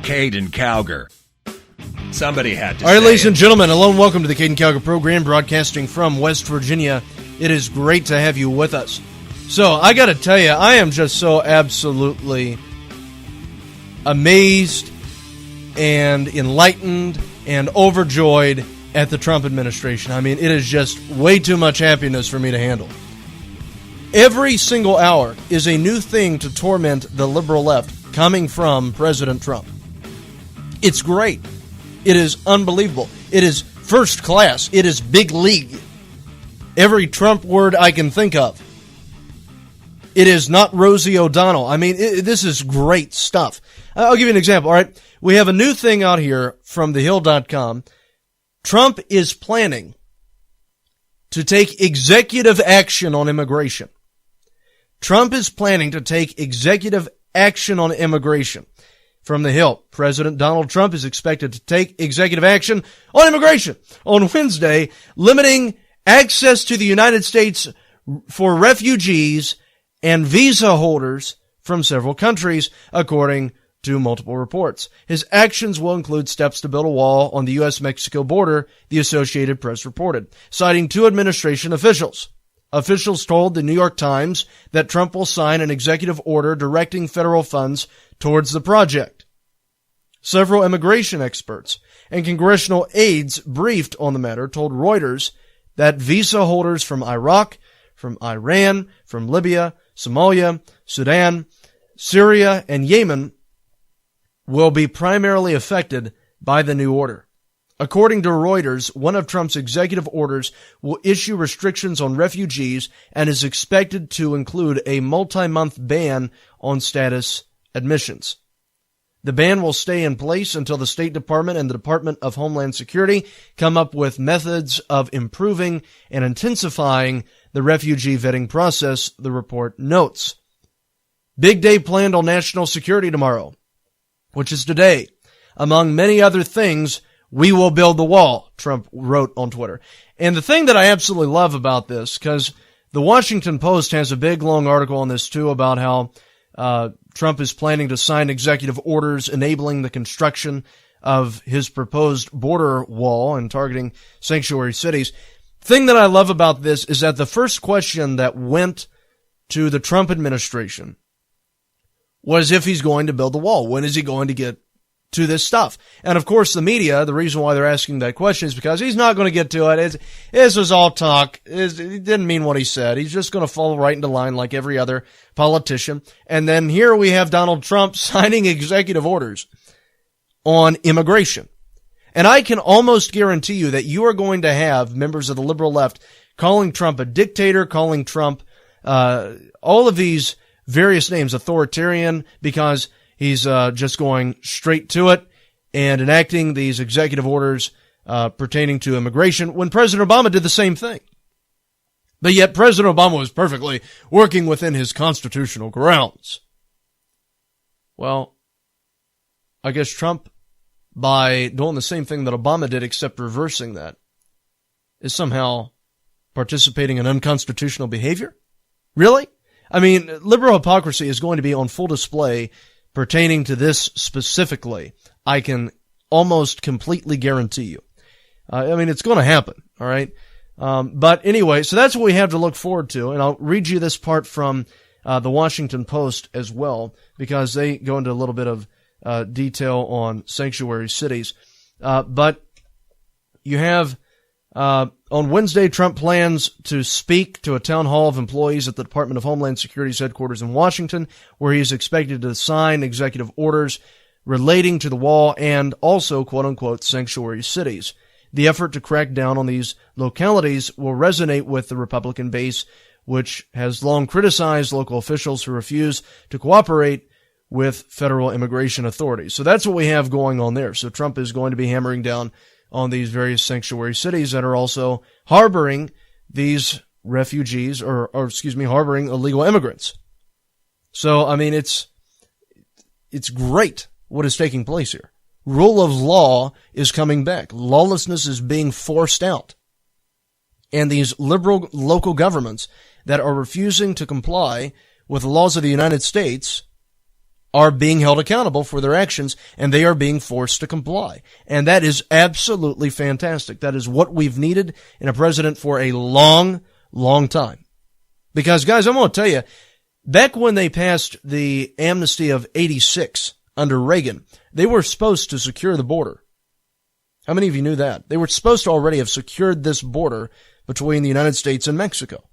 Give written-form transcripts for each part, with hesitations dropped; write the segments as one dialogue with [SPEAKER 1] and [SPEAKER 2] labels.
[SPEAKER 1] Caiden Cowger. Somebody had to
[SPEAKER 2] All right,
[SPEAKER 1] say
[SPEAKER 2] ladies
[SPEAKER 1] it.
[SPEAKER 2] and gentlemen, hello and welcome to the Caiden Cowger program, broadcasting from West Virginia. It is great to have you with us. So, I got to tell you, I am just so absolutely amazed and enlightened and overjoyed at the Trump administration. I mean, it is just way too much happiness for me to handle. Every single hour is a new thing to torment the liberal left coming from President Trump. It's great. It is unbelievable. It is first class. It is big league. Every Trump word I can think of. It is not Rosie O'Donnell. I mean, this is great stuff. I'll give you an example, all right? We have a new thing out here from thehill.com. Trump is planning to take executive action on immigration. Trump is planning to take executive action on immigration. From The Hill, President Donald Trump is expected to take executive action on immigration on Wednesday, limiting access to the United States for refugees and visa holders from several countries, according to multiple reports. His actions will include steps to build a wall on the U.S.-Mexico border, the Associated Press reported, citing two administration officials. Officials told the New York Times that Trump will sign an executive order directing federal funds towards the project. Several immigration experts and congressional aides briefed on the matter told Reuters that visa holders from Iraq, from Iran, from Libya, Somalia, Sudan, Syria, and Yemen will be primarily affected by the new order. According to Reuters, one of Trump's executive orders will issue restrictions on refugees and is expected to include a multi-month ban on status admissions. The ban will stay in place until the State Department and the Department of Homeland Security come up with methods of improving and intensifying the refugee vetting process, the report notes. Big day planned on national security tomorrow, which is today. Among many other things, we will build the wall, Trump wrote on Twitter. And the thing that I absolutely love about this, because the Washington Post has a big, long article on this, too, about how Trump is planning to sign executive orders enabling the construction of his proposed border wall and targeting sanctuary cities. The thing that I love about this is that the first question that went to the Trump administration was if he's going to build the wall. When is he going to get to this stuff? And of course, the media, the reason why they're asking that question is because he's not going to get to it. This was all talk. He didn't mean what he said. He's just going to fall right into line like every other politician. And then here we have Donald Trump signing executive orders on immigration. And I can almost guarantee you that you are going to have members of the liberal left calling Trump a dictator, calling Trump all of these various names, authoritarian, because he's just going straight to it and enacting these executive orders pertaining to immigration when President Obama did the same thing. But yet President Obama was perfectly working within his constitutional grounds. Well, I guess Trump, by doing the same thing that Obama did except reversing that, is somehow participating in unconstitutional behavior? Really? I mean, liberal hypocrisy is going to be on full display pertaining to this specifically. I can almost completely guarantee you. I mean, it's going to happen, all right? But anyway, so that's what we have to look forward to, and I'll read you this part from the Washington Post as well, because they go into a little bit of detail on sanctuary cities. But you have on Wednesday, Trump plans to speak to a town hall of employees at the Department of Homeland Security's headquarters in Washington, where he is expected to sign executive orders relating to the wall and also, quote-unquote, sanctuary cities. The effort to crack down on these localities will resonate with the Republican base, which has long criticized local officials who refuse to cooperate with federal immigration authorities. So that's what we have going on there. So Trump is going to be hammering down on these various sanctuary cities that are also harboring these refugees or harboring illegal immigrants. So, I mean, it's great what is taking place here. Rule of law is coming back. Lawlessness is being forced out. And these liberal local governments that are refusing to comply with the laws of the United States are being held accountable for their actions, and they are being forced to comply. And that is absolutely fantastic. That is what we've needed in a president for a long, long time. Because, guys, I'm going to tell you, back when they passed the amnesty of 86 under Reagan, they were supposed to secure the border. How many of you knew that? They were supposed to already have secured this border between the United States and Mexico.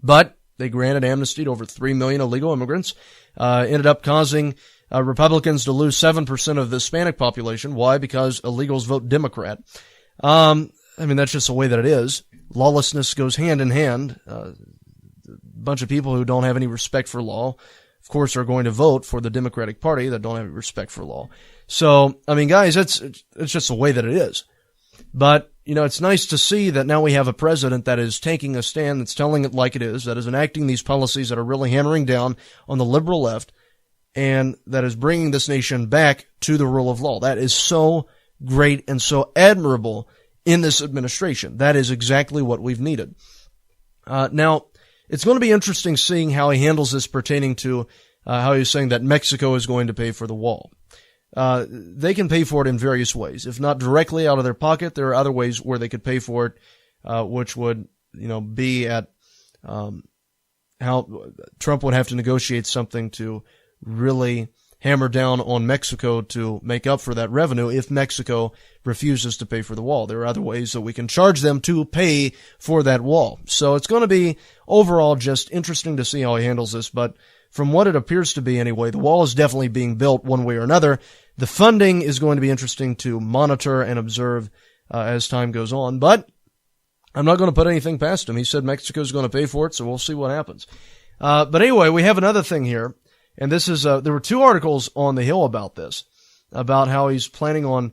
[SPEAKER 2] But they granted amnesty to over 3 million illegal immigrants, ended up causing Republicans to lose 7% of the Hispanic population. Why? Because illegals vote Democrat. That's just the way that it is. Lawlessness goes hand in hand. A bunch of people who don't have any respect for law, of course, are going to vote for the Democratic Party that don't have any respect for law. So, guys, it's just the way that it is. But, it's nice to see that now we have a president that is taking a stand, that's telling it like it is, that is enacting these policies that are really hammering down on the liberal left, and that is bringing this nation back to the rule of law. That is so great and so admirable in this administration. That is exactly what we've needed. Now, it's going to be interesting seeing how he handles this pertaining to how he's saying that Mexico is going to pay for the wall. They can pay for it in various ways. If not directly out of their pocket, there are other ways where they could pay for it, which would, be at how Trump would have to negotiate something to really hammer down on Mexico to make up for that revenue if Mexico refuses to pay for the wall. There are other ways that we can charge them to pay for that wall. So it's going to be overall just interesting to see how he handles this, but from what it appears to be anyway, the wall is definitely being built one way or another. The funding is going to be interesting to monitor and observe as time goes on, but I'm not going to put anything past him. He said Mexico's going to pay for it, so we'll see what happens. But anyway, we have another thing here, and this is there were two articles on the Hill about this, about how he's planning on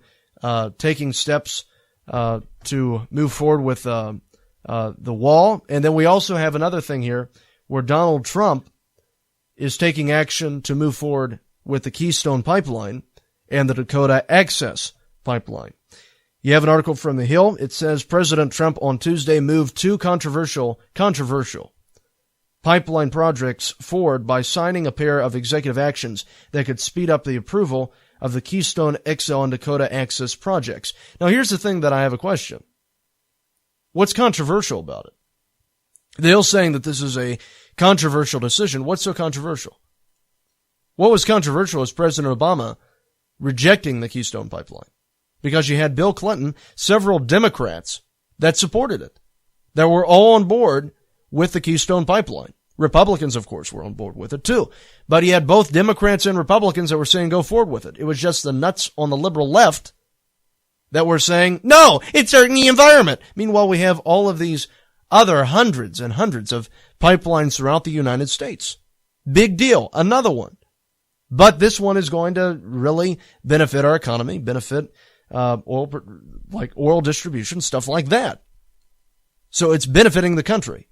[SPEAKER 2] taking steps to move forward with the wall, and then we also have another thing here where Donald Trump is taking action to move forward with the Keystone Pipeline and the Dakota Access Pipeline. You have an article from The Hill. It says President Trump on Tuesday moved two controversial pipeline projects forward by signing a pair of executive actions that could speed up the approval of the Keystone XL and Dakota Access projects. Now, here's the thing that I have a question. What's controversial about it? The Hill's saying that this is a controversial decision. What's so controversial? What was controversial is President Obama rejecting the Keystone Pipeline, because you had Bill Clinton, several Democrats that supported it, that were all on board with the Keystone Pipeline. Republicans, of course, were on board with it too, but he had both Democrats and Republicans that were saying go forward with it. It was just the nuts on the liberal left that were saying, no, it's hurting the environment. Meanwhile, we have all of these other hundreds and hundreds of pipelines throughout the United States. Big deal. Another one. But this one is going to really benefit our economy, benefit oil distribution, stuff like that. So it's benefiting the country.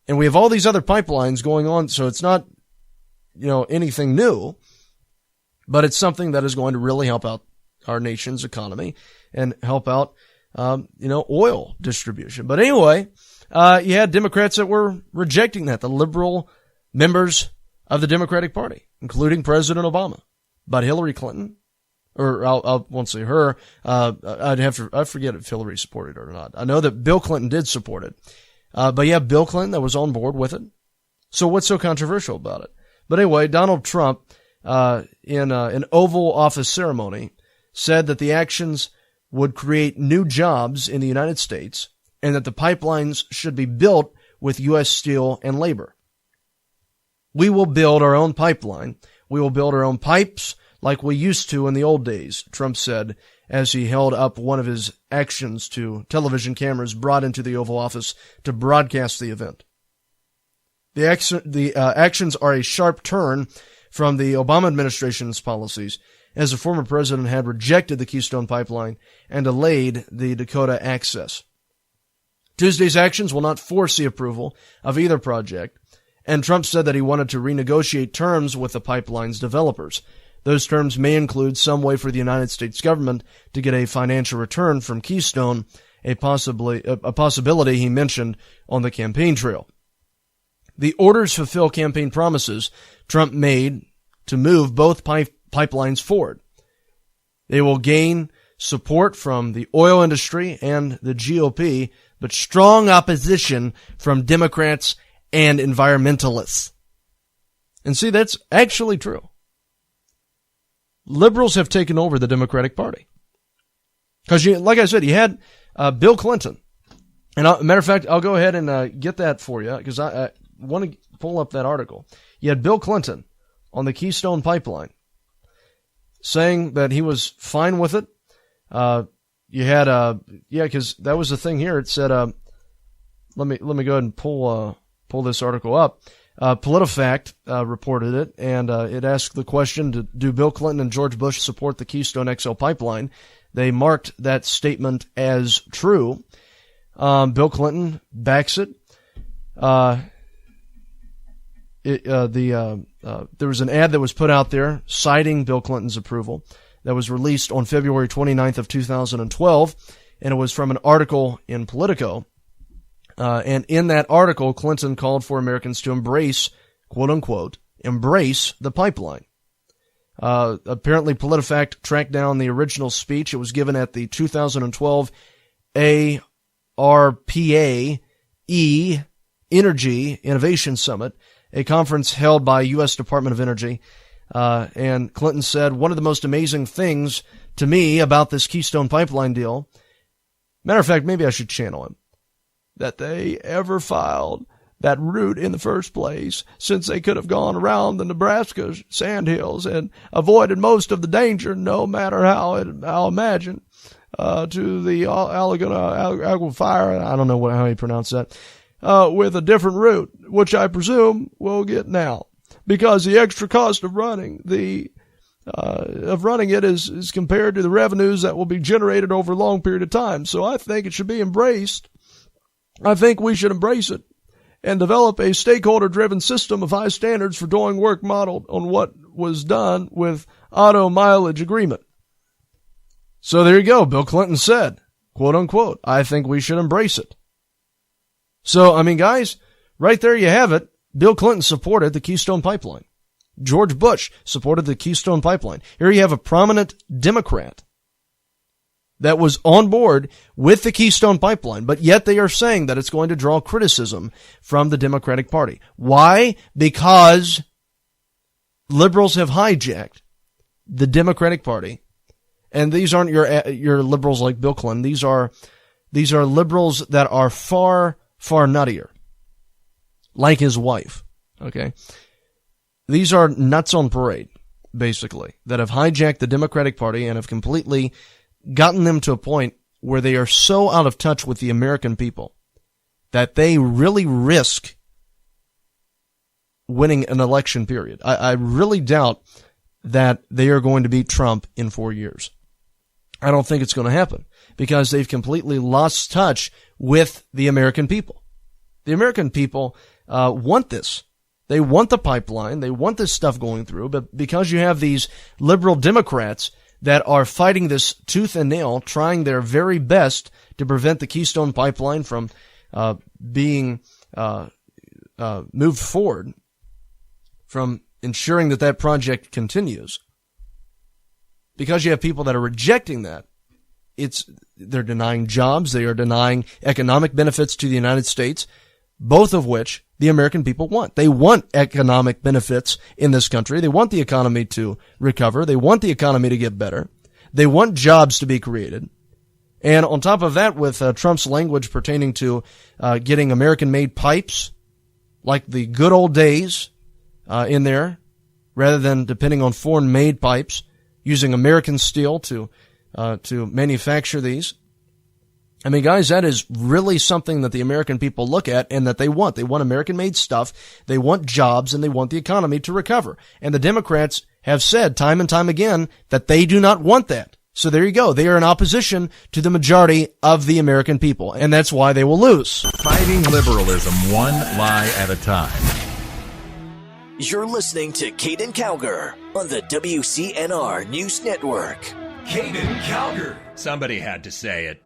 [SPEAKER 2] And we have all these other pipelines going on, so it's not, anything new, but it's something that is going to really help out our nation's economy and help out, oil distribution. But anyway, you had Democrats that were rejecting that, the liberal members of the Democratic Party, including President Obama. But Hillary Clinton, or I won't say her, I forget if Hillary supported it or not. I know that Bill Clinton did support it. But yeah, Bill Clinton that was on board with it. So what's so controversial about it? But anyway, Donald Trump, in an Oval Office ceremony, said that the actions would create new jobs in the United States and that the pipelines should be built with U.S. steel and labor. We will build our own pipeline. We will build our own pipes like we used to in the old days, Trump said as he held up one of his actions to television cameras brought into the Oval Office to broadcast the event. The actions are a sharp turn from the Obama administration's policies, as the former president had rejected the Keystone Pipeline and delayed the Dakota Access. Tuesday's actions will not force the approval of either project, and Trump said that he wanted to renegotiate terms with the pipeline's developers. Those terms may include some way for the United States government to get a financial return from Keystone, a possibility he mentioned on the campaign trail. The orders fulfill campaign promises Trump made to move both pipelines forward. They will gain support from the oil industry and the GOP, but strong opposition from Democrats and environmentalists. And see, that's actually true. Liberals have taken over the Democratic Party. Because, like I said, you had Bill Clinton. And matter of fact, I'll go ahead and get that for you, because I want to pull up that article. You had Bill Clinton on the Keystone Pipeline saying that he was fine with it. You had, because that was the thing here. It said, let me go ahead and pull this article up. PolitiFact reported it, and it asked the question, do Bill Clinton and George Bush support the Keystone XL pipeline? They marked that statement as true. Bill Clinton backs it. There was an ad that was put out there citing Bill Clinton's approval that was released on February 29th of 2012, and it was from an article in Politico. And in that article, Clinton called for Americans to embrace, quote unquote, embrace the pipeline. Apparently, PolitiFact tracked down the original speech. It was given at the 2012 ARPA-E Energy Innovation Summit, a conference held by U.S. Department of Energy. And Clinton said, one of the most amazing things to me about this Keystone Pipeline deal, matter of fact, maybe I should channel him, that they ever filed that route in the first place, since they could have gone around the Nebraska sandhills and avoided most of the danger, no matter how imagined, to the Allegheny Aquifer, I don't know how you pronounce that, with a different route, which I presume we'll get now, because the extra cost of running it is compared to the revenues that will be generated over a long period of time. So I think it should be embraced. I think we should embrace it and develop a stakeholder-driven system of high standards for doing work modeled on what was done with auto mileage agreement. So there you go. Bill Clinton said, quote unquote, I think we should embrace it. So, I mean, guys, right there you have it. Bill Clinton supported the Keystone Pipeline. George Bush supported the Keystone Pipeline. Here you have a prominent Democrat that was on board with the Keystone Pipeline, but yet they are saying that it's going to draw criticism from the Democratic Party. Why? Because liberals have hijacked the Democratic Party, and these aren't your liberals like Bill Clinton. These are liberals that are far, far nuttier, like his wife. Okay, these are nuts on parade, basically, that have hijacked the Democratic Party and have completely gotten them to a point where they are so out of touch with the American people that they really risk winning an election period. I really doubt that they are going to beat Trump in 4 years. I don't think it's going to happen because they've completely lost touch with the American people. The American people want this. They want the pipeline. They want this stuff going through, but because you have these liberal Democrats that are fighting this tooth and nail, trying their very best to prevent the Keystone Pipeline from being moved forward, from ensuring that project continues. Because you have people that are rejecting that, they're denying jobs, they are denying economic benefits to the United States, both of which the American people want. They want economic benefits in this country. They want the economy to recover. They want the economy to get better. They want jobs to be created. And on top of that, with Trump's language pertaining to getting American-made pipes, like the good old days in there, rather than depending on foreign-made pipes, using American steel to manufacture these. I mean, guys, that is really something that the American people look at and that they want. They want American-made stuff, they want jobs, and they want the economy to recover. And the Democrats have said time and time again that they do not want that. So there you go. They are in opposition to the majority of the American people, and that's why they will lose.
[SPEAKER 3] Fighting liberalism one lie at a time.
[SPEAKER 4] You're listening to Caiden Cowger on the WCNR News Network.
[SPEAKER 1] Caiden Cowger. Somebody had to say it.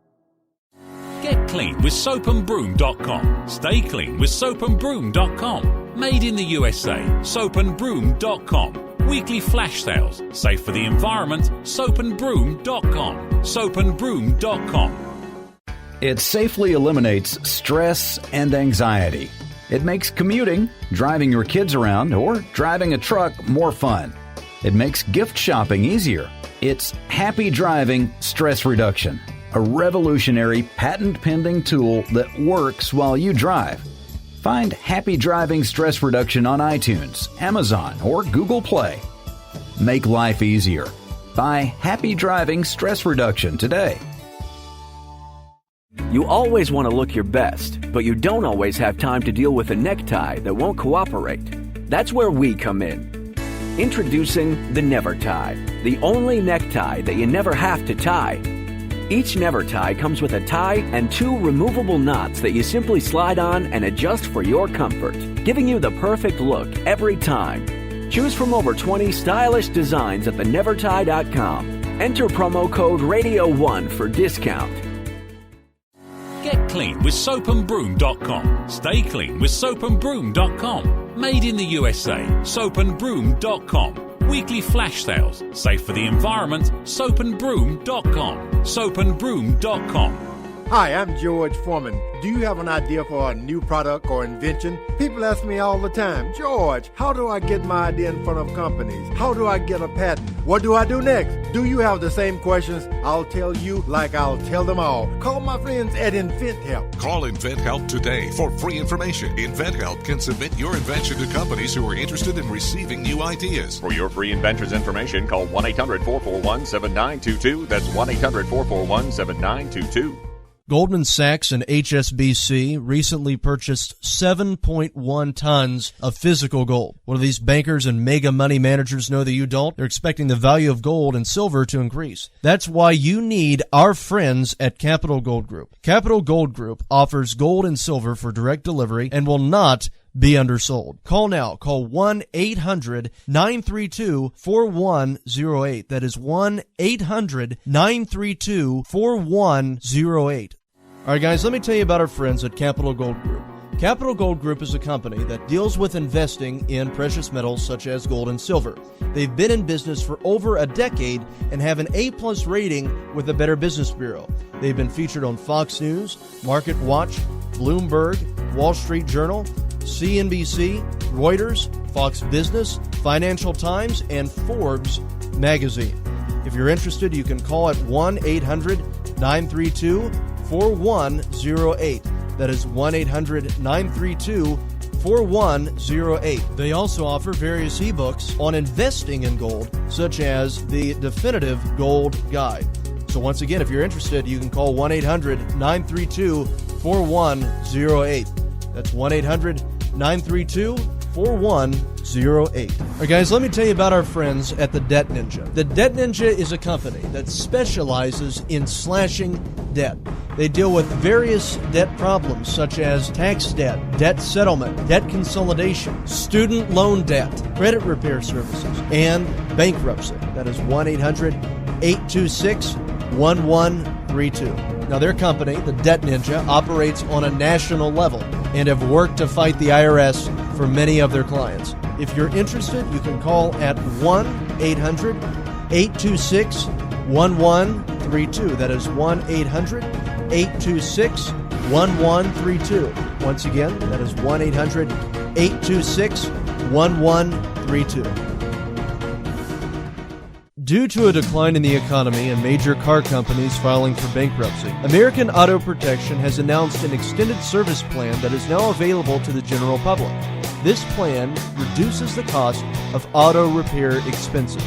[SPEAKER 5] Get clean with soapandbroom.com. Stay clean with soapandbroom.com. Made in the USA. Soapandbroom.com. Weekly flash sales. Safe for the environment. Soapandbroom.com. Soapandbroom.com.
[SPEAKER 6] It safely eliminates stress and anxiety. It makes commuting, driving your kids around, or driving a truck more fun. It makes gift shopping easier. It's Happy Driving Stress Reduction, a revolutionary patent-pending tool that works while you drive. Find Happy Driving Stress Reduction on iTunes, Amazon, or Google Play. Make life easier. Buy Happy Driving Stress Reduction today.
[SPEAKER 7] You always want to look your best, but you don't always have time to deal with a necktie that won't cooperate. That's where we come in. Introducing the Never Tie, the only necktie that you never have to tie. Each Never Tie comes with a tie and 2 removable knots that you simply slide on and adjust for your comfort, giving you the perfect look every time. Choose from over 20 stylish designs at thenevertie.com. Enter promo code RADIO1 for discount.
[SPEAKER 5] Get clean with soapandbroom.com. Stay clean with soapandbroom.com. Made in the USA. Soapandbroom.com. Weekly flash sales. Safe for the environment. Soapandbroom.com. Soapandbroom.com.
[SPEAKER 8] Hi, I'm George Foreman. Do you have an idea for a new product or invention? People ask me all the time, George, how do I get my idea in front of companies? How do I get a patent? What do I do next? Do you have the same questions? I'll tell you like I'll tell them all. Call my friends at InventHelp.
[SPEAKER 9] Call InventHelp today for free information. InventHelp can submit your invention to companies who are interested in receiving new ideas.
[SPEAKER 10] For your free inventor's information, call 1-800-441-7922. That's 1-800-441-7922.
[SPEAKER 2] Goldman Sachs and HSBC recently purchased 7.1 tons of physical gold. What do these bankers and mega money managers know that you don't? They're expecting the value of gold and silver to increase. That's why you need our friends at Capital Gold Group. Capital Gold Group offers gold and silver for direct delivery and will not be undersold. Call now. Call 1-800-932-4108. That is 1-800-932-4108. All right, guys, let me tell you about our friends at Capital Gold Group. Capital Gold Group is a company that deals with investing in precious metals such as gold and silver. They've been in business for over a decade and have an A+ rating with the Better Business Bureau. They've been featured on Fox News, Market Watch, Bloomberg, Wall Street Journal, CNBC, Reuters, Fox Business, Financial Times, and Forbes magazine. If you're interested, you can call at 1-800-932-4108. That is 1-800-932-4108. They also offer various ebooks on investing in gold, such as the Definitive Gold Guide. So once again, if you're interested, you can call 1-800-932-4108. That's 1-800-932-4108. All right, guys, let me tell you about our friends at the Debt Ninja. The Debt Ninja is a company that specializes in slashing debt. They deal with various debt problems such as tax debt, debt settlement, debt consolidation, student loan debt, credit repair services, and bankruptcy. That is 1-800-826-1132. Now, their company, the Debt Ninja, operates on a national level and have worked to fight the IRS for many of their clients. If you're interested, you can call at 1-800-826-1132. That is 1-800-826-1132. Once again, that is 1-800-826-1132. Due to a decline in the economy and major car companies filing for bankruptcy, American Auto Protection has announced an extended service plan that is now available to the general public. This plan reduces the cost of auto repair expenses.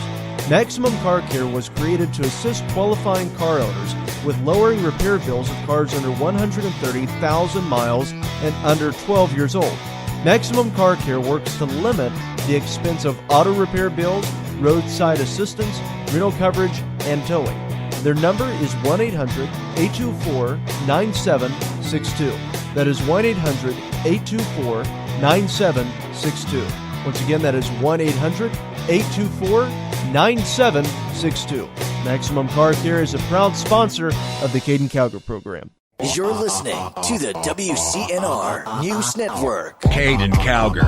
[SPEAKER 2] Maximum Car Care was created to assist qualifying car owners with lowering repair bills of cars under 130,000 miles and under 12 years old. Maximum Car Care works to limit the expense of auto repair bills, roadside assistance, rental coverage, and towing. Their number is 1-800-824-9762. That is 1-800-824-9762. Once again, that is 1-800-824-9762. Maximum Car Care is a proud sponsor of the Caiden Cowger program.
[SPEAKER 4] You're listening to the WCNR News Network.
[SPEAKER 1] Caiden Cowger.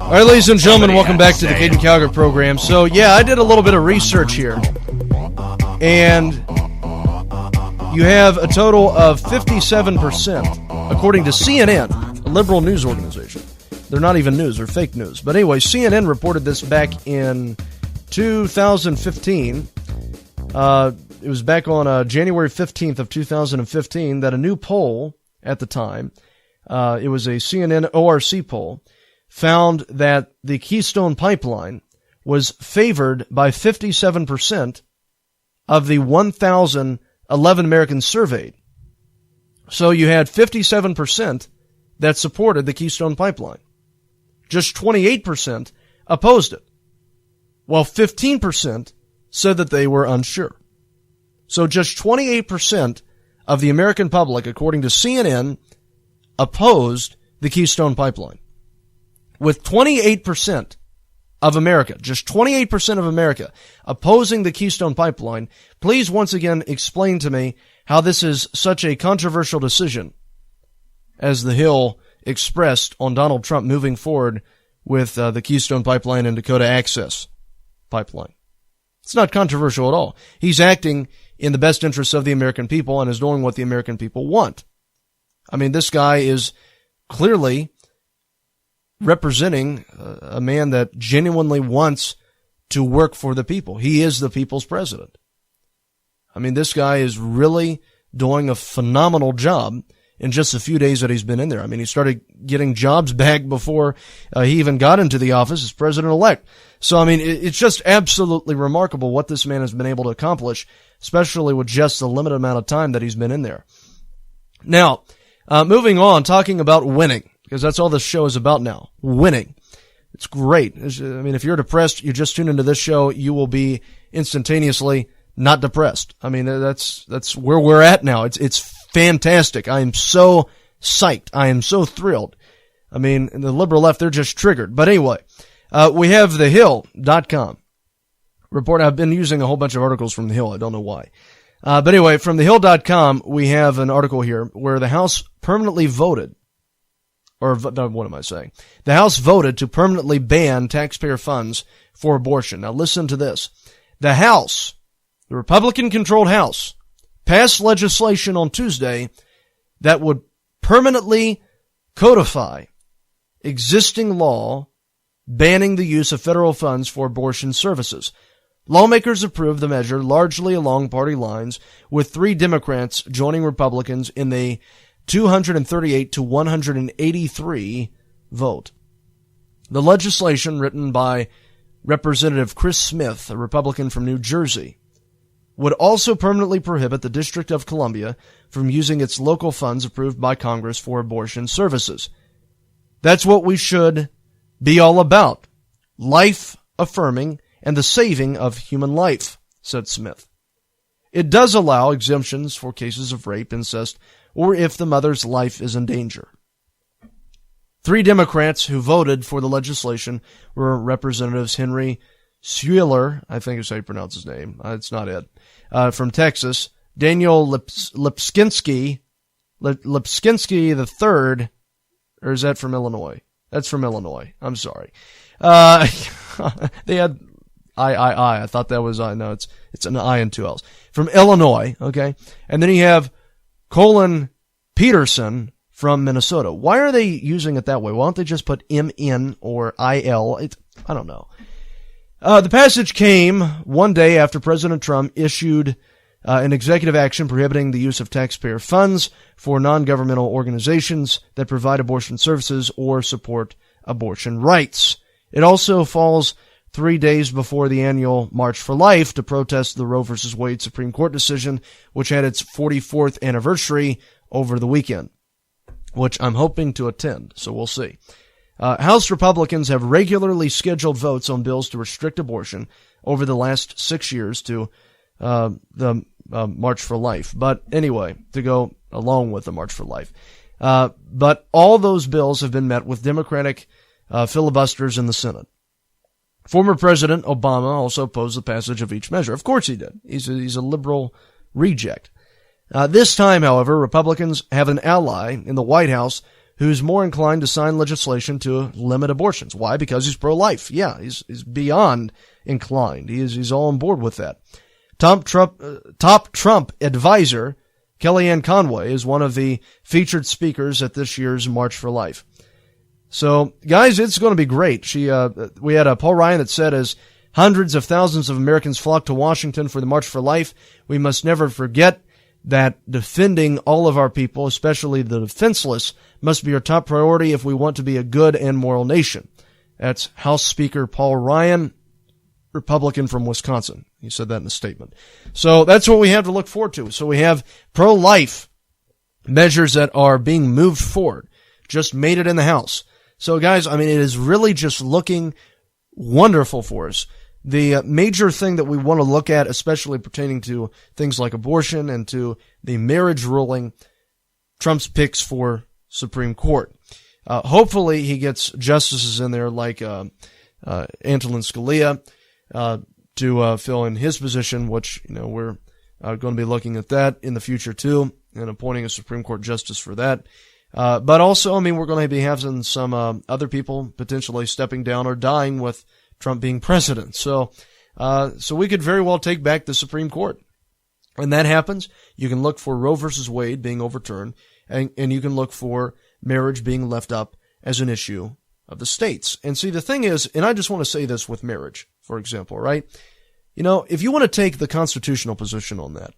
[SPEAKER 2] All right, ladies and gentlemen, welcome back to the Caiden Cowger program. So, yeah, I did a little bit of research here, and you have a total of 57%, according to CNN, a liberal news organization. They're not even news, they're fake news. But anyway, CNN reported this back in 2015. It was back on January 15th of 2015 that a new poll at the time, it was a CNN ORC poll, found that the Keystone Pipeline was favored by 57% of the 1,011 Americans surveyed. So you had 57% that supported the Keystone Pipeline. Just 28% opposed it, while 15% said that they were unsure. So just 28% of the American public, according to CNN, opposed the Keystone Pipeline. With 28% of America, just 28% of America opposing the Keystone Pipeline, please once again explain to me how this is such a controversial decision, as The Hill expressed on Donald Trump moving forward with the Keystone Pipeline and Dakota Access Pipeline. It's not controversial at all. He's acting in the best interests of the American people and is doing what the American people want. I mean, this guy is clearly representing a man that genuinely wants to work for the people. He is the people's president. I mean, this guy is really doing a phenomenal job in just a few days that he's been in there. I mean, he started getting jobs back before he even got into the office as president-elect. So, I mean, it's just absolutely remarkable what this man has been able to accomplish, especially with just the limited amount of time that he's been in there. Now, moving on, talking about winning, because that's all this show is about now, winning. It's great. I mean, if you're depressed, you just tune into this show, you will be instantaneously not depressed. I mean, that's where we're at now. It's fantastic. I am so psyched. I am so thrilled. I mean, the liberal left, they're just triggered. But anyway, we have thehill.com report. I've been using a whole bunch of articles from The Hill. I don't know why. But anyway, from thehill.com, we have an article here where the House permanently voted, or what am I saying? The House voted to permanently ban taxpayer funds for abortion. Now listen to this. The House, the Republican-controlled House, passed legislation on Tuesday that would permanently codify existing law banning the use of federal funds for abortion services. Lawmakers approved the measure largely along party lines, with 3 Democrats joining Republicans in the 238 to 183 vote. The legislation, written by Representative Chris Smith, a Republican from New Jersey, would also permanently prohibit the District of Columbia from using its local funds approved by Congress for abortion services. That's what we should be all about. Life affirming and the saving of human life, said Smith. It does allow exemptions for cases of rape, incest, or if the mother's life is in danger. 3 Democrats who voted for the legislation were Representatives Henry Schuler, I think is how you pronounce his name. It's not it. From Texas, Daniel Lipskinski III, or is that from Illinois? That's from Illinois. I'm sorry. They had I thought that was I. No, it's an I and 2 L's. From Illinois, okay? And then you have Colin Peterson from Minnesota. Why are they using it that way? Why don't they just put MN or IL? I don't know. The passage came one day after President Trump issued an executive action prohibiting the use of taxpayer funds for non-governmental organizations that provide abortion services or support abortion rights. It also falls 3 days before the annual March for Life to protest the Roe v. Wade Supreme Court decision, which had its 44th anniversary over the weekend, which I'm hoping to attend, so we'll see. House Republicans have regularly scheduled votes on bills to restrict abortion over the last 6 years to the March for Life. But anyway, to go along with the March for Life. But all those bills have been met with Democratic filibusters in the Senate. Former President Obama also opposed the passage of each measure. Of course he did. He's a liberal reject. This time, however, Republicans have an ally in the White House who's more inclined to sign legislation to limit abortions. Why? Because he's pro-life. Yeah, he's beyond inclined. He's all on board with that. Top Trump advisor Kellyanne Conway is one of the featured speakers at this year's March for Life. So, guys, it's going to be great. We had Paul Ryan that said, as hundreds of thousands of Americans flock to Washington for the March for Life, we must never forget that defending all of our people, especially the defenseless, must be our top priority if we want to be a good and moral nation. That's House Speaker Paul Ryan, Republican from Wisconsin. He said that in a statement. So that's what we have to look forward to. So we have pro-life measures that are being moved forward. Just made it in the House. So guys, I mean, it is really just looking wonderful for us. The major thing that we want to look at, especially pertaining to things like abortion and to the marriage ruling, Trump's picks for Supreme Court. Hopefully he gets justices in there like Antonin Scalia to fill in his position, which, we're going to be looking at that in the future too, and appointing a Supreme Court justice for that. But also, we're going to be having some other people potentially stepping down or dying with Trump being president. So we could very well take back the Supreme Court. When that happens, you can look for Roe versus Wade being overturned, and you can look for marriage being left up as an issue of the states. And see, the thing is, and I just want to say this with marriage, for example, right? If you want to take the constitutional position on that,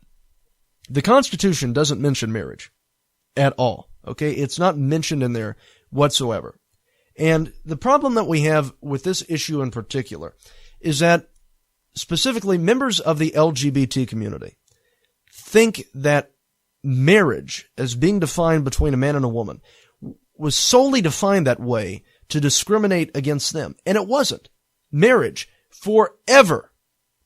[SPEAKER 2] the Constitution doesn't mention marriage at all. Okay? It's not mentioned in there whatsoever. And the problem that we have with this issue in particular is that specifically members of the LGBT community think that marriage, as being defined between a man and a woman, was solely defined that way to discriminate against them. And it wasn't. Marriage forever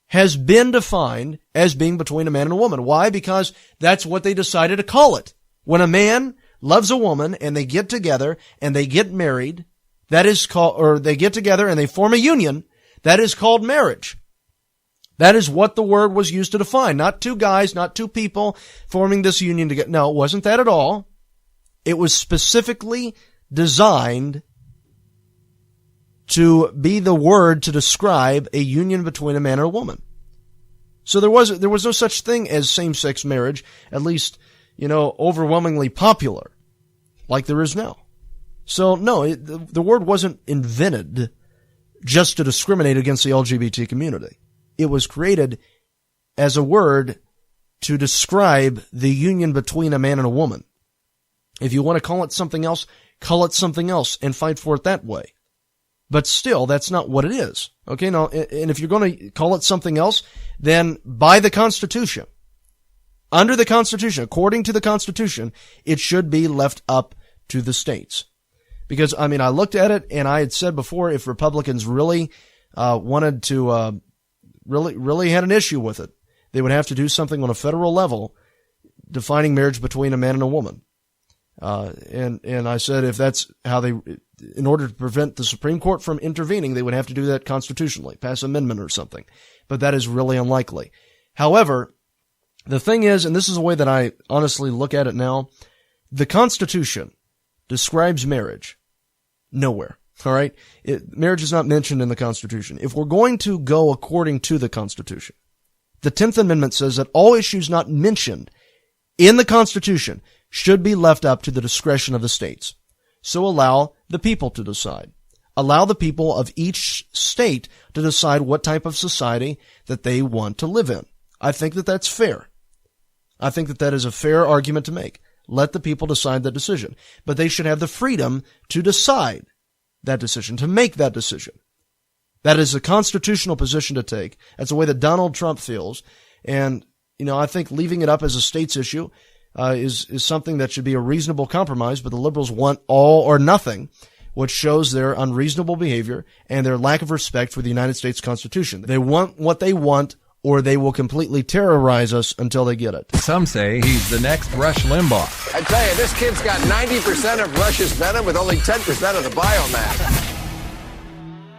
[SPEAKER 2] has been defined as being between a man and a woman. Why? Because that's what they decided to call it. When a man loves a woman and they get together and they get married, that is called, or they get together and they form a union, that is called marriage. That is what the word was used to define. Not two guys, not two people forming this union together. No, it wasn't that at all. It was specifically designed to be the word to describe a union between a man and a woman. So there was no such thing as same-sex marriage, at least, overwhelmingly popular, like there is now. So no, the word wasn't invented just to discriminate against the LGBT community. It was created as a word to describe the union between a man and a woman. If you want to call it something else and fight for it that way. But still, that's not what it is. Okay, now, and if you're going to call it something else, then by the Constitution, under the Constitution, according to the Constitution, it should be left up to the states. Because, I looked at it and I had said before, if Republicans really wanted to, really had an issue with it, they would have to do something on a federal level defining marriage between a man and a woman. And I said if that's how in order to prevent the Supreme Court from intervening, they would have to do that constitutionally, pass an amendment or something. But that is really unlikely. However, the thing is, and this is the way that I honestly look at it now, the Constitution describes marriage nowhere. All right? Marriage is not mentioned in the Constitution. If we're going to go according to the Constitution, the 10th Amendment says that all issues not mentioned in the Constitution should be left up to the discretion of the states. So allow the people to decide. Allow the people of each state to decide what type of society that they want to live in. I think that that's fair. I think that that is a fair argument to make. Let the people decide that decision. But they should have the freedom to decide that decision, to make that decision. That is a constitutional position to take. That's the way that Donald Trump feels. And, I think leaving it up as a state's issue is something that should be a reasonable compromise, but the liberals want all or nothing, which shows their unreasonable behavior and their lack of respect for the United States Constitution. They want what they want, or they will completely terrorize us until they get it.
[SPEAKER 3] Some say he's the next Rush Limbaugh.
[SPEAKER 11] I tell you, this kid's got 90% of Rush's venom with only 10% of the biomass.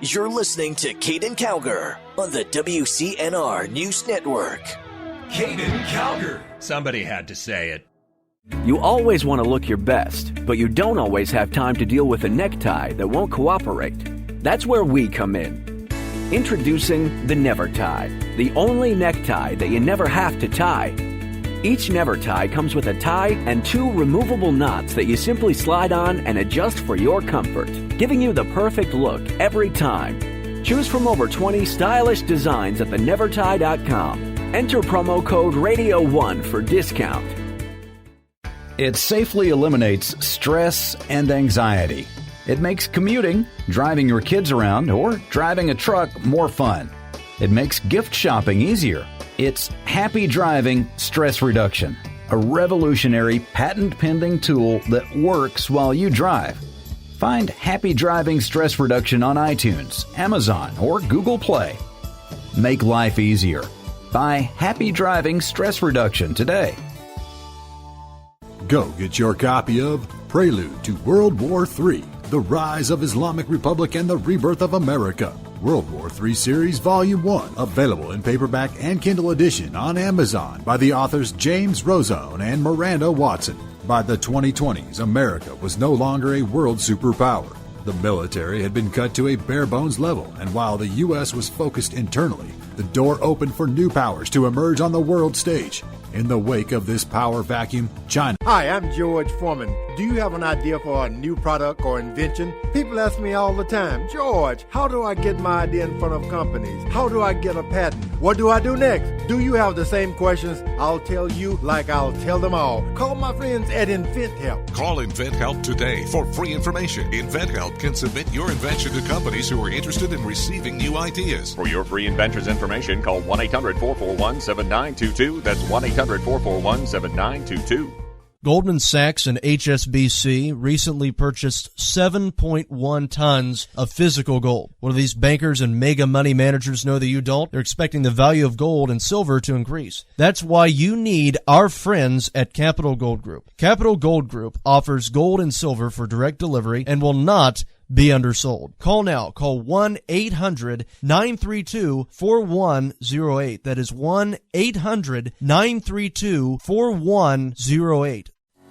[SPEAKER 4] You're listening to Caiden Cowger on the WCNR News Network.
[SPEAKER 1] Caiden Cowger. Somebody had to say it.
[SPEAKER 7] You always want to look your best, but you don't always have time to deal with a necktie that won't cooperate. That's where we come in. Introducing the Never Tie, the only necktie that you never have to tie. Each Never Tie comes with a tie and 2 removable knots that you simply slide on and adjust for your comfort, giving you the perfect look every time. Choose from over 20 stylish designs at thenevertie.com. Enter promo code RADIO1 for discount.
[SPEAKER 6] It safely eliminates stress and anxiety. It makes commuting, driving your kids around, or driving a truck more fun. It makes gift shopping easier. It's Happy Driving Stress Reduction, a revolutionary patent-pending tool that works while you drive. Find Happy Driving Stress Reduction on iTunes, Amazon, or Google Play. Make life easier. Buy Happy Driving Stress Reduction today.
[SPEAKER 12] Go get your copy of Prelude to World War III, The Rise of Islamic Republic and the Rebirth of America. World War III Series Volume 1, available in paperback and Kindle edition on Amazon by the authors James Rozone and Miranda Watson. By the 2020s, America was no longer a world superpower. The military had been cut to a bare-bones level, and while the U.S. was focused internally, the door opened for new powers to emerge on the world stage. In the wake of this power vacuum, China...
[SPEAKER 8] Hi, I'm George Foreman. Do you have an idea for a new product or invention? People ask me all the time, George, how do I get my idea in front of companies? How do I get a patent? What do I do next? Do you have the same questions? I'll tell you like I'll tell them all. Call my friends at InventHelp.
[SPEAKER 9] Call InventHelp today for free information. InventHelp can submit your invention to companies who are interested in receiving new ideas.
[SPEAKER 10] For your free inventor's information, call 1-800-441-7922. That's 1-800-441-7922.
[SPEAKER 2] Goldman Sachs and HSBC recently purchased 7.1 tons of physical gold. What do these bankers and mega money managers know that you don't? They're expecting the value of gold and silver to increase. That's why you need our friends at Capital Gold Group. Capital Gold Group offers gold and silver for direct delivery and will not be undersold. Call now. Call 1-800-932-4108. That is 1-800-932-4108.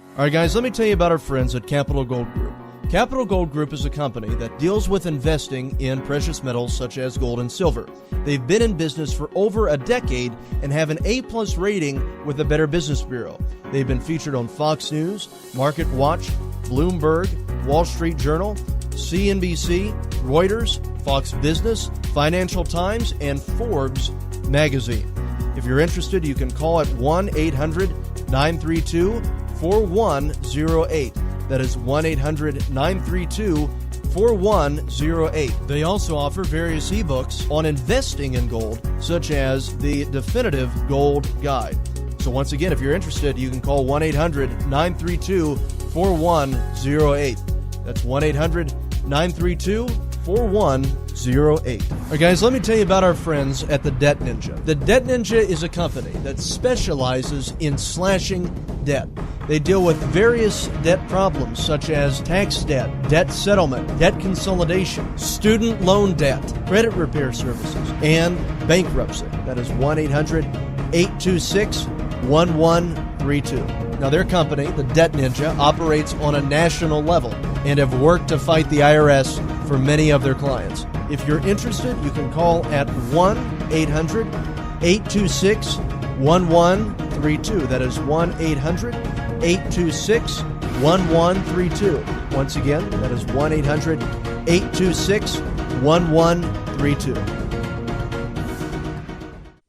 [SPEAKER 2] All right, guys, let me tell you about our friends at Capital Gold Group. Capital Gold Group is a company that deals with investing in precious metals such as gold and silver. They've been in business for over a decade and have an A-plus rating with the Better Business Bureau. They've been featured on Fox News, Market Watch, Bloomberg, Wall Street Journal, CNBC, Reuters, Fox Business, Financial Times, and Forbes magazine. If you're interested, you can call at 1-800-932-4108. That is 1-800-932-4108. They also offer various ebooks on investing in gold, such as the Definitive Gold Guide. So once again, if you're interested, you can call 1-800-932-4108. That's 1-800-932-4108. All right, guys, let me tell you about our friends at the Debt Ninja. The Debt Ninja is a company that specializes in slashing debt. They deal with various debt problems such as tax debt, debt settlement, debt consolidation, student loan debt, credit repair services, and bankruptcy. That is 1-800-826-1132. Now, their company, the Debt Ninja, operates on a national level and have worked to fight the IRS for many of their clients. If you're interested, you can call at 1-800-826-1132. That is 1-800-826-1132. Once again, that is 1-800-826-1132.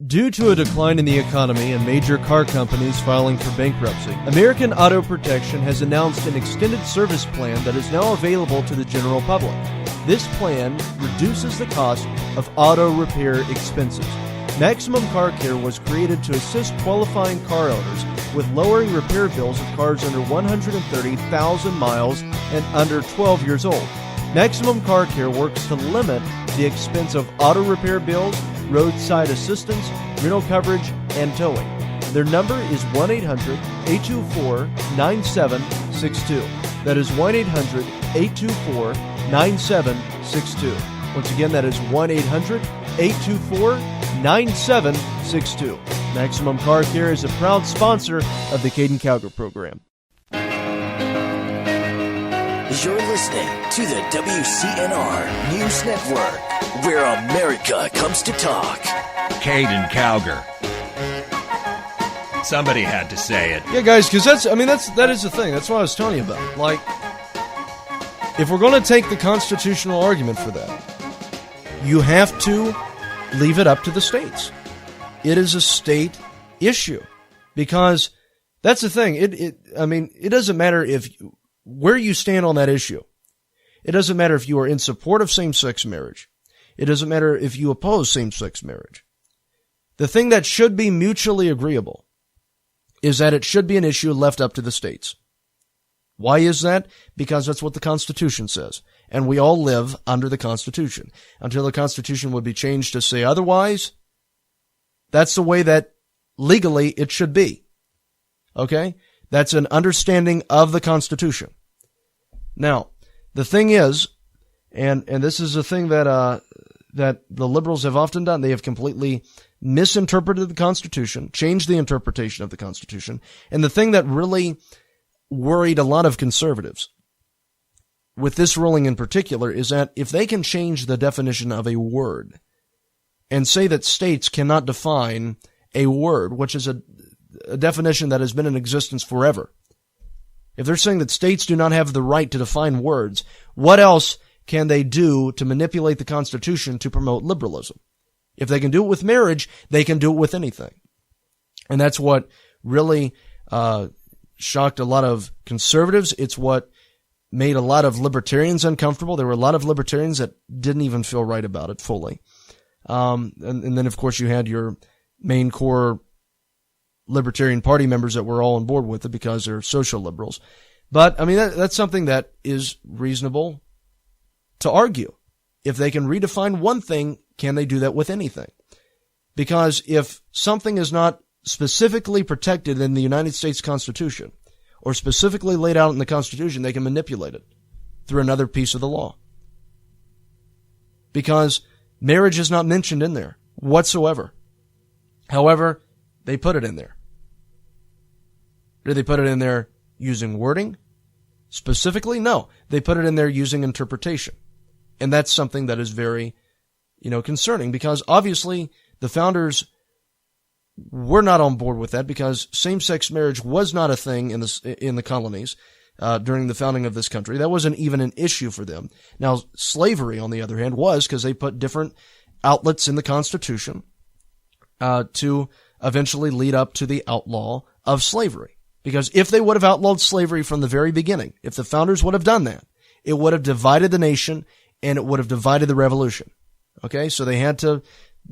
[SPEAKER 2] Due to a decline in the economy and major car companies filing for bankruptcy, American Auto Protection has announced an extended service plan that is now available to the general public. This plan reduces the cost of auto repair expenses. Maximum Car Care was created to assist qualifying car owners with lowering repair bills of cars under 130,000 miles and under 12 years old. Maximum Car Care works to limit the expense of auto repair bills, roadside assistance, rental coverage, and towing. Their number is 1-800-824-9762. That is 1-800-824-9762. Once again, that is 1-800-824-9762. Maximum Car Care is a proud sponsor of the Caiden Cowger program.
[SPEAKER 4] because you're listening to the WCNR News Network, where America comes to talk.
[SPEAKER 1] Caiden Cowger. Somebody had to say it.
[SPEAKER 2] Yeah, guys, because that is the thing. That's what I was telling you about. Like, if we're going to take the constitutional argument for that, you have to leave it up to the states. It is a state issue, because that's the thing. It doesn't matter where you stand on that issue. It doesn't matter if you are in support of same-sex marriage. It doesn't matter if you oppose same-sex marriage. The thing that should be mutually agreeable is that it should be an issue left up to the states. Why is that? Because that's what the Constitution says. And we all live under the Constitution. Until the Constitution would be changed to say otherwise, that's the way that legally it should be. Okay? That's an understanding of the Constitution. Now, the thing is, and this is a thing that the liberals have often done, they have completely misinterpreted the Constitution, changed the interpretation of the Constitution, and the thing that really worried a lot of conservatives with this ruling in particular is that if they can change the definition of a word and say that states cannot define a word, which is a definition that has been in existence forever, if they're saying that states do not have the right to define words, what else can they do to manipulate the Constitution to promote liberalism? If they can do it with marriage, they can do it with anything. And that's what really shocked a lot of conservatives. It's what made a lot of libertarians uncomfortable. There were a lot of libertarians that didn't even feel right about it fully. And then, of course, you had your main core Libertarian Party members that were all on board with it because they're social liberals. But, that's something that is reasonable to argue. If they can redefine one thing, can they do that with anything? Because if something is not specifically protected in the United States Constitution or specifically laid out in the Constitution, they can manipulate it through another piece of the law. Because marriage is not mentioned in there whatsoever. However, they put it in there. Did they put it in there using wording? Specifically? No. They put it in there using interpretation. And that's something that is very, concerning, because obviously the founders were not on board with that, because same-sex marriage was not a thing in the colonies during the founding of this country. That wasn't even an issue for them. Now, slavery, on the other hand, was, because they put different outlets in the Constitution to eventually lead up to the outlaw of slavery. Because if they would have outlawed slavery from the very beginning, if the founders would have done that, it would have divided the nation and it would have divided the revolution. Okay, so they had to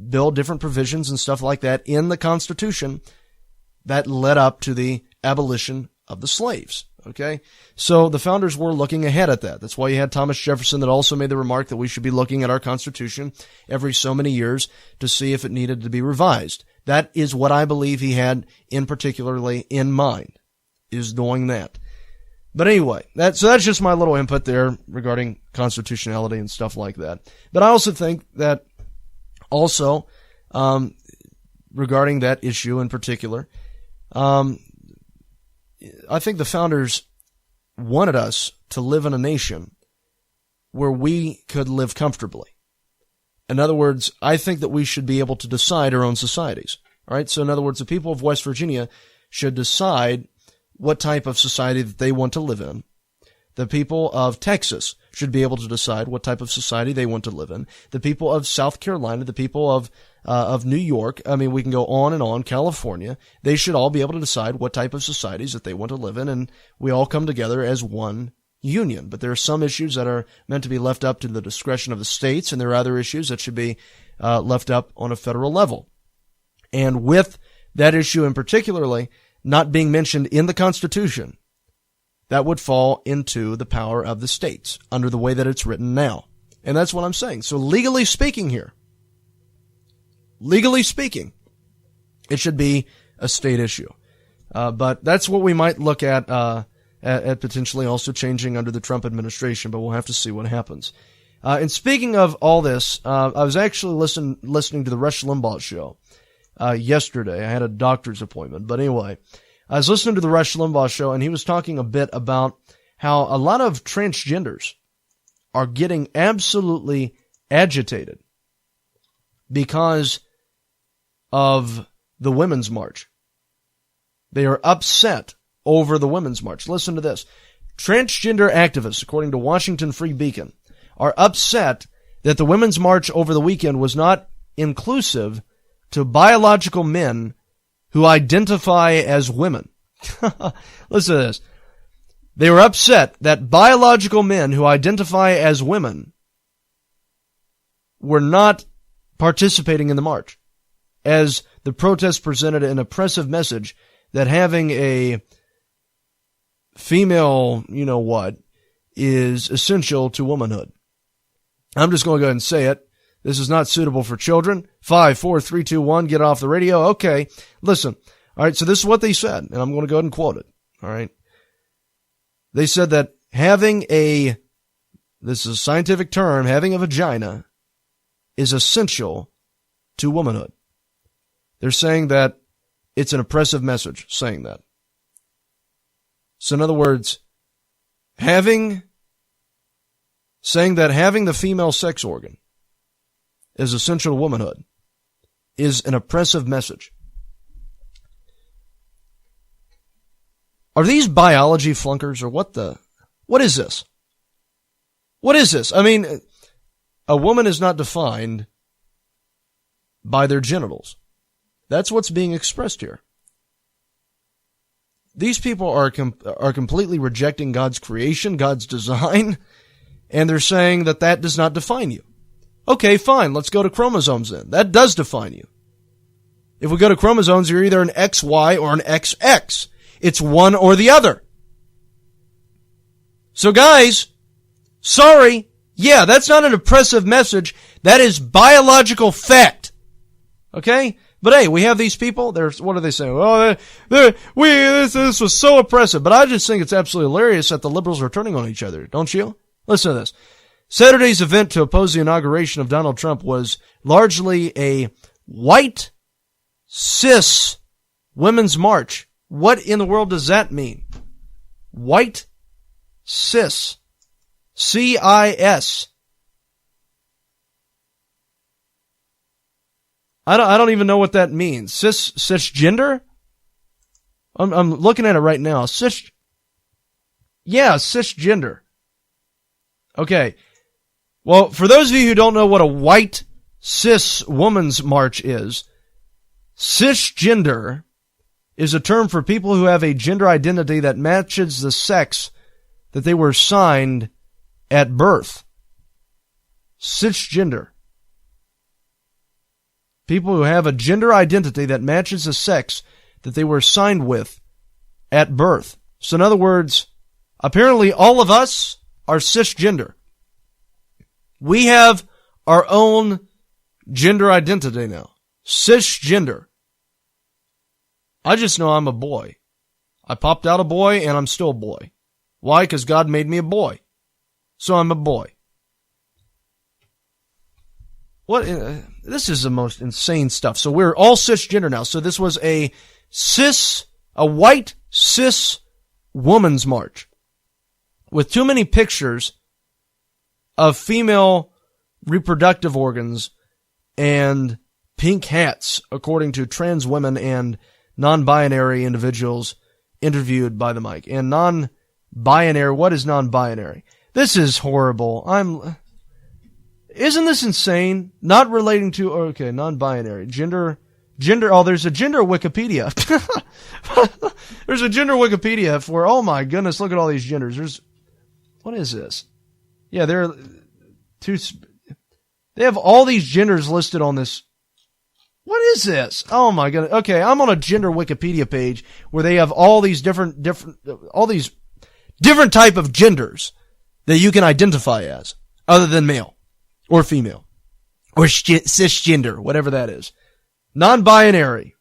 [SPEAKER 2] build different provisions and stuff like that in the Constitution that led up to the abolition of the slaves. Okay, so the founders were looking ahead at that. That's why you had Thomas Jefferson that also made the remark that we should be looking at our Constitution every so many years to see if it needed to be revised. That is what I believe he had in particularly in mind, is doing that. But anyway, that's just my little input there regarding constitutionality and stuff like that. But I also think that regarding that issue in particular, I think the founders wanted us to live in a nation where we could live comfortably. In other words, I think that we should be able to decide our own societies. All right? So in other words, the people of West Virginia should decide what type of society that they want to live in. The people of Texas should be able to decide what type of society they want to live in. The people of South Carolina, the people of New York, we can go on and on, California, they should all be able to decide what type of societies that they want to live in, and we all come together as one union. But there are some issues that are meant to be left up to the discretion of the states, and there are other issues that should be left up on a federal level. And with that issue in particularly not being mentioned in the Constitution, that would fall into the power of the states under the way that it's written now. And that's what I'm saying. So legally speaking, it should be a state issue. But that's what we might look at potentially also changing under the Trump administration, but we'll have to see what happens. And speaking of all this, I was actually listening to the Rush Limbaugh show yesterday. I had a doctor's appointment. But anyway, I was listening to the Rush Limbaugh show, and he was talking a bit about how a lot of transgenders are getting absolutely agitated because of the Women's March. They are upset over the Women's March. Listen to this. Transgender activists, according to Washington Free Beacon, are upset that the Women's March over the weekend was not inclusive to biological men who identify as women. Listen to this. They were upset that biological men who identify as women were not participating in the march, as the protest presented an oppressive message that having a female, is essential to womanhood. I'm just going to go ahead and say it. This is not suitable for children. 5, 4, 3, 2, 1, get off the radio. Okay, listen. All right, so this is what they said, and I'm going to go ahead and quote it. All right. They said that this is a scientific term, having a vagina is essential to womanhood. They're saying that it's an oppressive message saying that. So in other words, saying that having the female sex organ is essential to womanhood is an oppressive message. Are these biology flunkers or what is this? What is this? I mean, a woman is not defined by their genitals. That's what's being expressed here. These people are completely rejecting God's creation, God's design, and they're saying that does not define you. Okay, fine, let's go to chromosomes then. That does define you. If we go to chromosomes, you're either an XY or an XX. It's one or the other. So guys, sorry, yeah, that's not an oppressive message. That is biological fact. Okay? But hey, we have these people, what are they saying? Well, this was so oppressive. But I just think it's absolutely hilarious that the liberals are turning on each other, don't you? Listen to this. Saturday's event to oppose the inauguration of Donald Trump was largely a white, cis women's march. What in the world does that mean? White, cis, C-I-S. I don't even know what that means. Cisgender? I'm looking at it right now. Cisgender. Okay. Well, for those of you who don't know what a white, cis woman's march is, cisgender is a term for people who have a gender identity that matches the sex that they were assigned at birth. Cisgender. People who have a gender identity that matches the sex that they were assigned with at birth. So in other words, apparently all of us are cisgender. We have our own gender identity now. Cisgender. I just know I'm a boy. I popped out a boy and I'm still a boy. Why? Because God made me a boy. So I'm a boy. This is the most insane stuff. So we're all cisgender now. So this was a white cis woman's march with too many pictures of female reproductive organs and pink hats, according to trans women and non-binary individuals interviewed by the mic. And non-binary, what is non-binary? This is horrible. Isn't this insane? Not relating to, okay, non-binary. Gender, there's a gender Wikipedia. There's a gender Wikipedia for, oh my goodness, look at all these genders. What is this? Yeah, they have all these genders listed on this. What is this? Oh my goodness. Okay, I'm on a gender Wikipedia page where they have all these different type of genders that you can identify as, other than male. Or female. Or cisgender, whatever that is. Non-binary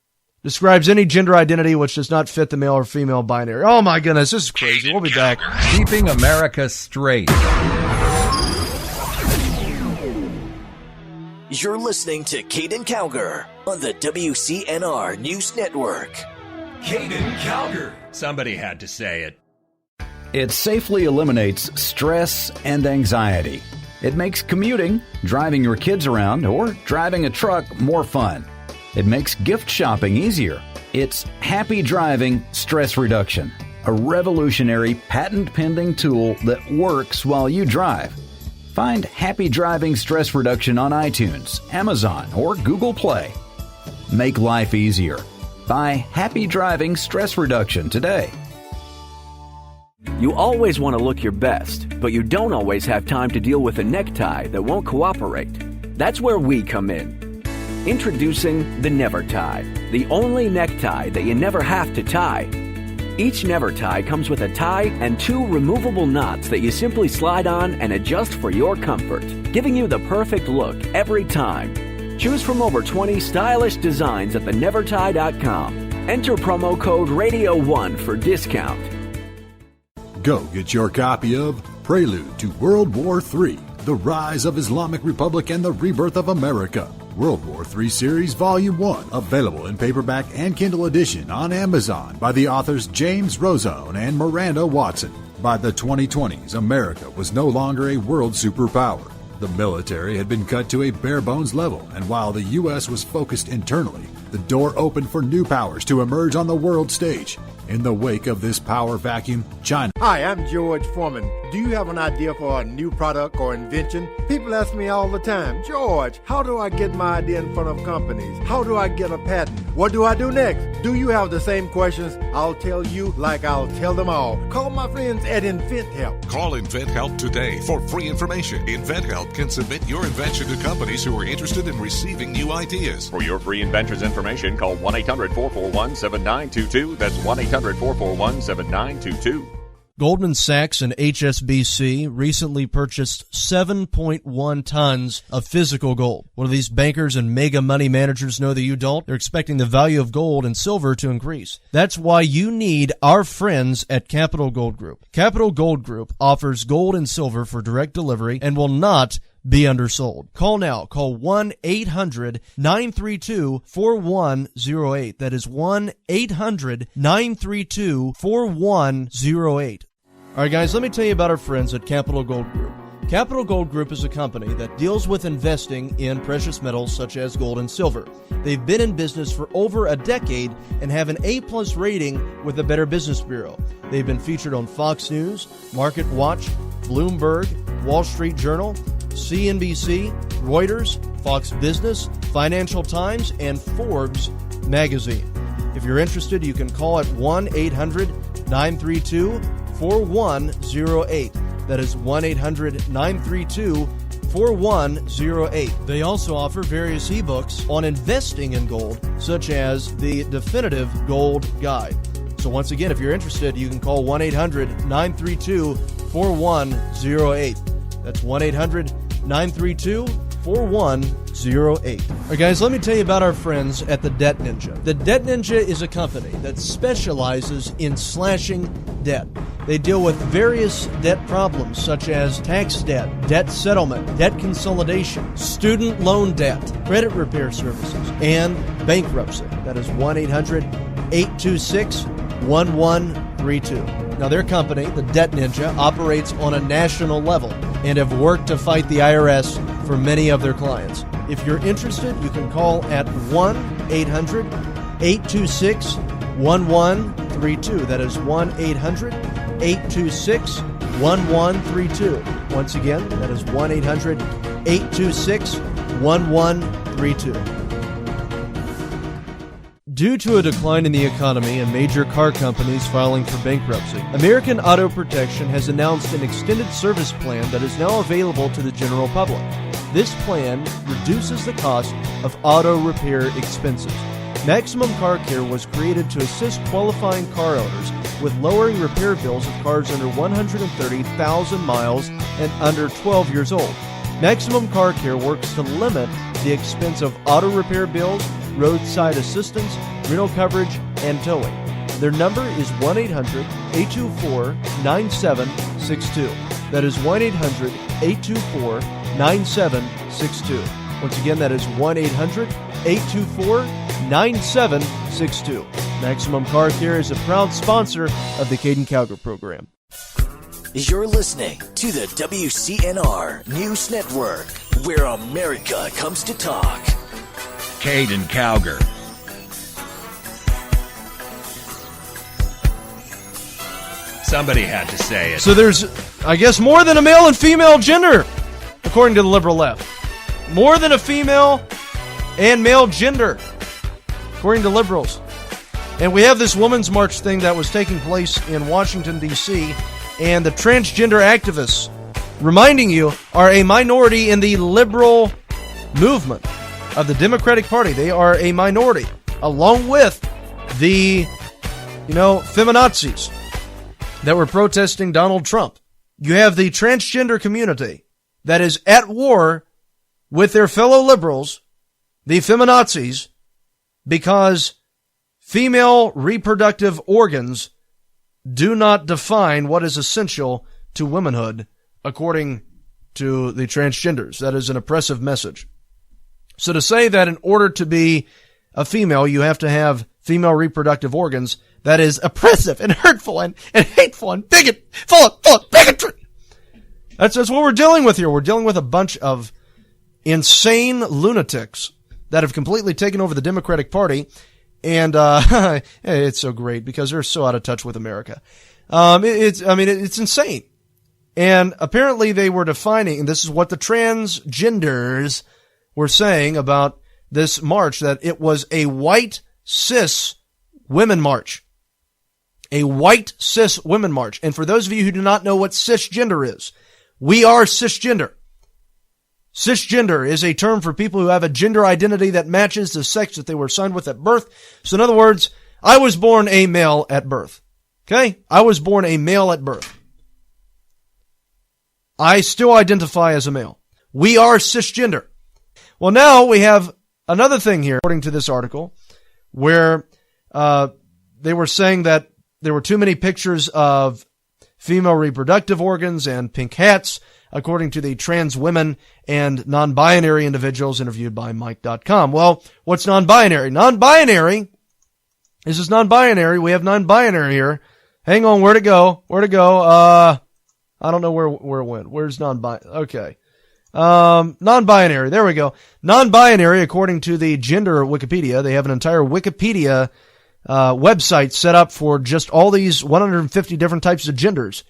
[SPEAKER 2] describes any gender identity which does not fit the male or female binary. Oh my goodness, this is crazy. We'll be back.
[SPEAKER 3] Keeping America straight.
[SPEAKER 4] You're listening to Caiden Cowger on the WCNR News Network.
[SPEAKER 1] Caiden Cowger. Somebody had to say it.
[SPEAKER 6] It safely eliminates stress and anxiety. It makes commuting, driving your kids around, or driving a truck more fun. It makes gift shopping easier. It's Happy Driving Stress Reduction, a revolutionary patent-pending tool that works while you drive. Find Happy Driving Stress Reduction on iTunes, Amazon, or Google Play. Make life easier. Buy Happy Driving Stress Reduction today.
[SPEAKER 7] You always want to look your best, but you don't always have time to deal with a necktie that won't cooperate. That's where we come in. Introducing the Never Tie, the only necktie that you never have to tie. Each Never Tie comes with a tie and 2 removable knots that you simply slide on and adjust for your comfort, giving you the perfect look every time. Choose from over 20 stylish designs at thenevertie.com. Enter promo code RADIO1 for discount.
[SPEAKER 12] Go get your copy of Prelude to World War III, The Rise of Islamic Republic and the Rebirth of America. World War III Series Volume 1, available in paperback and Kindle edition on Amazon by the authors James Rozone and Miranda Watson. By the 2020s, America was no longer a world superpower. The military had been cut to a bare-bones level, and while the U.S. was focused internally, the door opened for new powers to emerge on the world stage. In the wake of this power vacuum, China.
[SPEAKER 8] Hi, I'm George Foreman. Do you have an idea for a new product or invention? People ask me all the time, George, how do I get my idea in front of companies? How do I get a patent? What do I do next? Do you have the same questions? I'll tell you like I'll tell them all. Call my friends at InventHelp.
[SPEAKER 9] Call InventHelp today for free information. InventHelp can submit your invention to companies who are interested in receiving new ideas.
[SPEAKER 10] For your free inventor's information, call 1-800-441-7922. That's 1-800-441-7922.
[SPEAKER 2] Goldman Sachs and HSBC recently purchased 7.1 tons of physical gold. What do these bankers and mega money managers know that you don't? They're expecting the value of gold and silver to increase. That's why you need our friends at Capital Gold Group. Capital Gold Group offers gold and silver for direct delivery and will not be undersold. Call now. Call 1-800-932-4108. That is 1-800-932-4108. All right, guys, let me tell you about our friends at Capital Gold Group. Capital Gold Group is a company that deals with investing in precious metals such as gold and silver. They've been in business for over a decade and have an A+ rating with the Better Business Bureau. They've been featured on Fox News, Market Watch, Bloomberg, Wall Street Journal, CNBC, Reuters, Fox Business, Financial Times, and Forbes magazine. If you're interested, you can call at 1-800-932-4108. That is 1-800-932-4108. They also offer various ebooks on investing in gold, such as the Definitive Gold Guide. So once again, if you're interested, you can call 1-800-932-4108. That's 1-800-932-4108. All right, guys, let me tell you about our friends at the Debt Ninja. The Debt Ninja is a company that specializes in slashing debt. They deal with various debt problems such as tax debt, debt settlement, debt consolidation, student loan debt, credit repair services, and bankruptcy. That is 1-800-826-1132. Now, their company, the Debt Ninja, operates on a national level and have worked to fight the IRS for many of their clients. If you're interested, you can call at 1-800-826-1132. That is 1-800-826-1132. Once again, that is 1-800-826-1132. Due to a decline in the economy and major car companies filing for bankruptcy, American Auto Protection has announced an extended service plan that is now available to the general public. This plan reduces the cost of auto repair expenses. Maximum Car Care was created to assist qualifying car owners with lowering repair bills of cars under 130,000 miles and under 12 years old. Maximum Car Care works to limit the expense of auto repair bills, roadside assistance, rental coverage, and towing. Their number is 1-800-824-9762. That is 1-800-824-9762. Once again, that is 1-800-824-9762. Maximum Car Care is a proud sponsor of the Caiden Cowger program.
[SPEAKER 4] You're listening to the WCNR News Network, where America comes to talk.
[SPEAKER 1] Caiden Cowger. Somebody had to say it.
[SPEAKER 2] So there's, I guess, more than a male and female gender, according to the liberal left. More than a female and male gender, according to liberals. And we have this Women's March thing that was taking place in Washington, D.C., and the transgender activists, reminding you, are a minority in the liberal movement of the Democratic Party. They are a minority, along with the, feminazis that were protesting Donald Trump. You have the transgender community that is at war with their fellow liberals, the feminazis, because female reproductive organs do not define what is essential to womanhood, according to the transgenders. That is an oppressive message. So to say that in order to be a female, you have to have female reproductive organs, that is oppressive and hurtful and hateful and full of bigotry. That's what we're dealing with here. We're dealing with a bunch of insane lunatics that have completely taken over the Democratic Party. And it's so great because they're so out of touch with America. It's insane. And apparently they were defining, and this is what the transgenders were saying about this march, that it was a white cis women march. A white cis women march. And for those of you who do not know what cisgender is, we are cisgender. Cisgender is a term for people who have a gender identity that matches the sex that they were assigned with at birth. So in other words, I was born a male at birth. Okay? I was born a male at birth. I still identify as a male. We are cisgender. Well, now we have another thing here, according to this article, where they were saying that there were too many pictures of female reproductive organs and pink hats, according to the trans women and non-binary individuals interviewed by Mike.com. Well, what's non-binary? Non-binary. This is non-binary. We have non-binary here. Hang on, where'd it go? I don't know where it went. Where's non-binary? Okay. Non-binary. There we go. Non-binary, according to the gender Wikipedia, they have an entire Wikipedia website set up for just all these 150 different types of genders.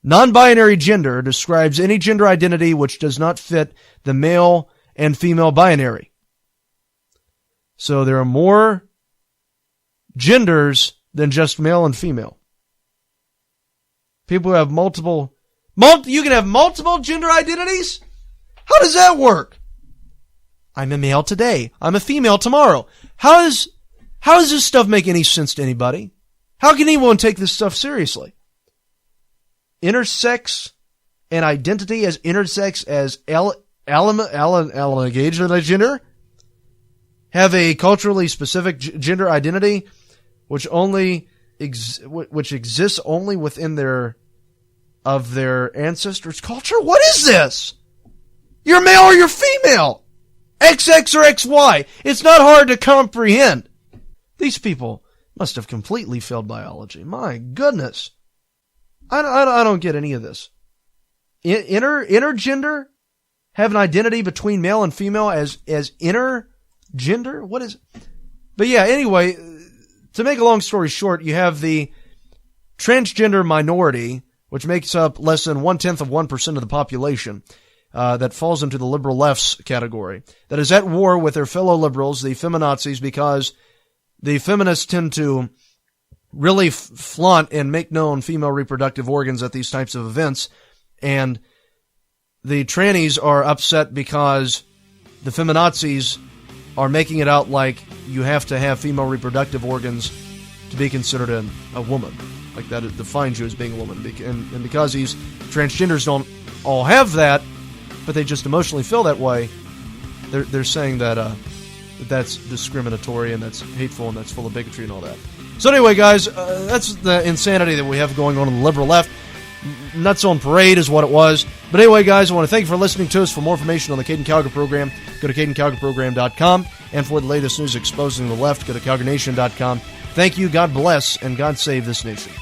[SPEAKER 2] Non-binary gender describes any gender identity which does not fit the male and female binary. So there are more genders than just male and female. People who have you can have multiple gender identities? How does that work? I'm a male today. I'm a female tomorrow. How does this stuff make any sense to anybody? How can anyone take this stuff seriously? Intersex and identity as intersex as gender have a culturally specific gender identity which exists only within their ancestors' culture. What is this? You're male or you're female. XX or XY. It's not hard to comprehend. These people must have completely failed biology. My goodness. I don't get any of this. Intergender have an identity between male and female as intergender? What is it? But yeah, anyway, to make a long story short, you have the transgender minority, which makes up less than 0.1% of the population, that falls into the liberal left's category, that is at war with their fellow liberals, the feminazis, because the feminists tend to really flaunt and make known female reproductive organs at these types of events. And the trannies are upset because the feminazis are making it out like you have to have female reproductive organs to be considered a woman. Like that it defines you as being a woman. And because these transgenders don't all have that, but they just emotionally feel that way, they're saying that that's discriminatory and that's hateful and that's full of bigotry and all that. So anyway, guys, that's the insanity that we have going on in the liberal left. Nuts on parade is what it was. But anyway, guys, I want to thank you for listening to us. For more information on the Caiden Cowger program, go to CaidenCowgerProgram.com. And for the latest news exposing the left, go to CowgerNation.com. Thank you, God bless, and God save this nation.